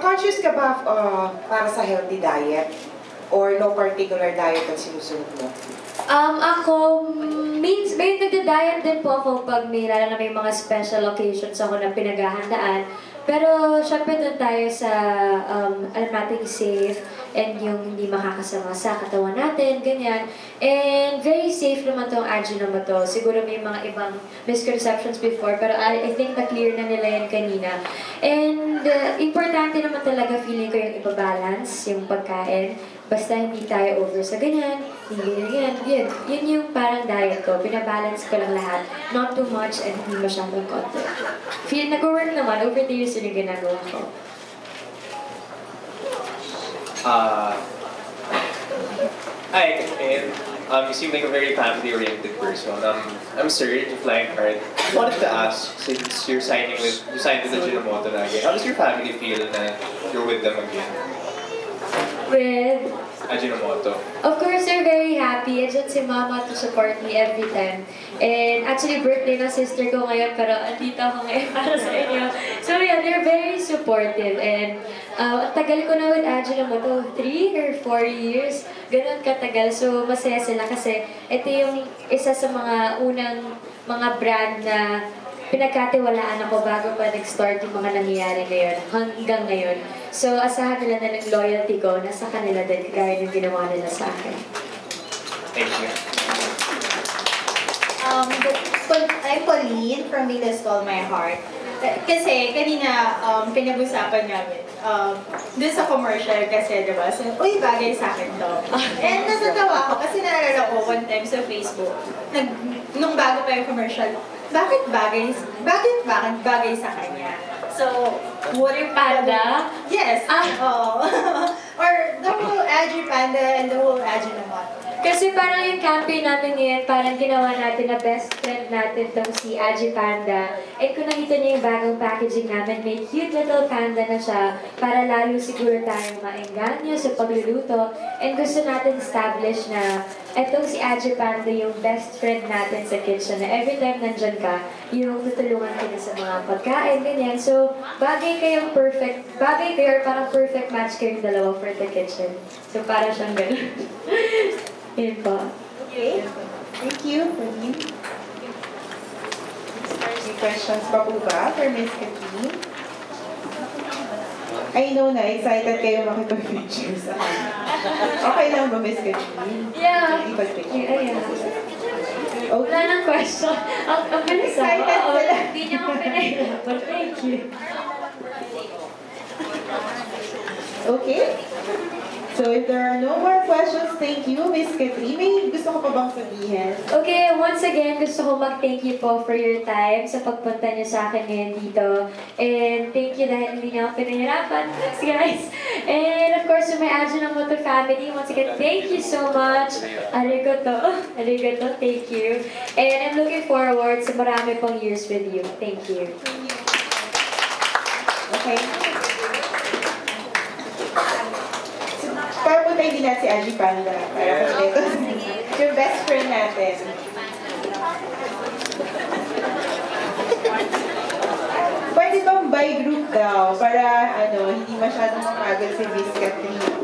Conscious ka ba para sa healthy diet? Or no particular diet ang sinusunod mo? Ako, may nagda-diet din po ako pag lalo na may mga special occasions ako na pinaghahandaan. Pero, syempre doon tayo sa alam natin safe and yung hindi makakasama sa katawan natin, ganyan. And very safe naman tong Ajinomoto. Siguro may mga ibang misconceptions before, pero I think na-clear na nila yan kanina. And importante naman talaga feeling ko yung ibabalance, yung pagkain. Basta hindi tayo over sa ganyan, hindi ganyan, yun yung parang diet ko. Pinabalance ko lang lahat. Not too much and hindi masyadong konti. Nag-work naman, over the years yun yung ginagawa ko. Hi, and you seem like a very family-oriented person. I'm Serge, flying card. I wanted to ask, since you signed with Ajinomoto na again, how does your family feel na you're with them again? With Ajinomoto. Of course, they're very happy. Andyan si Mama to support me every time. And actually, birthday ng sister ko ngayon, pero andito ako ngayon para sa inyo. So yeah, they're very supportive. And tagal ko na with Ajinomoto, 3 or 4 years. Ganun katagal. So masaya sila kasi ito yung isa sa mga unang mga brand na pinagkatiwalaan ako bago pa nag-start yung mga nangyayari ngayon, hanggang ngayon. So, asahan nila na ng loyalty ko, nasa kanila din, kagaya ng ginawa nila sa akin. Thank you. I'm Pauline from Villa Stole My Heart. Kasi kanina pinag-usapan namin dun sa commercial kasi, diba? So, uy, bagay sa akin to. And natatawa ako kasi naalala ko one time sa Facebook, nung bago pa yung commercial, bakit bagay sa kanya? So, what if Panda? Yes. Or the whole Aji Panda and the whole Ajinomoto. Kasi parang yung campaign natin ngayon, parang ginawa natin na best friend natin tong si Aji Panda. And kung nakita niyo yung bagong packaging namin, may cute little panda na siya para lalo siguro tayong maengganyo sa pagluluto. And gusto natin establish na etong si Aji Panda yung best friend natin sa kitchen. Na every time nandyan ka, yung tutulungan kita sa mga pagkain, ganyan. So, bagay kayo parang perfect match kayong dalawa for the kitchen. So, parang siyang ganun. Yun po. Okay. Thank you, Pauline. May questions pa po ba for Miss Kathleen? I know na, excited kayo makipag-picture sa kanya. Okay lang ba, Miss Kathleen? Yeah. Ipag-picture. Yeah. Wala nang question. Ang bilis ako. Excited sila. Hindi niya ako pinahirapan. Thank you. Okay. So if there are no more questions, thank you, Miss Kathleen. May gusto ko pa bang sabihin? Okay, once again, gusto ko mag-thank you po for your time sa pagpunta niyo sa akin ngayon dito. And thank you dahil hindi niyo ako pinahirapan. Thanks, guys. And of course, to my Ajinomoto family, once again, thank you so much. Arigato. Arigato, thank you. And I'm looking forward sa marami pong years with you. Thank you. Okay. Para po tayo din natin si Aji Panda. Para po yung best friend natin. Pwede bang by group daw para hindi masyadong mapagod si Miss Kathleen?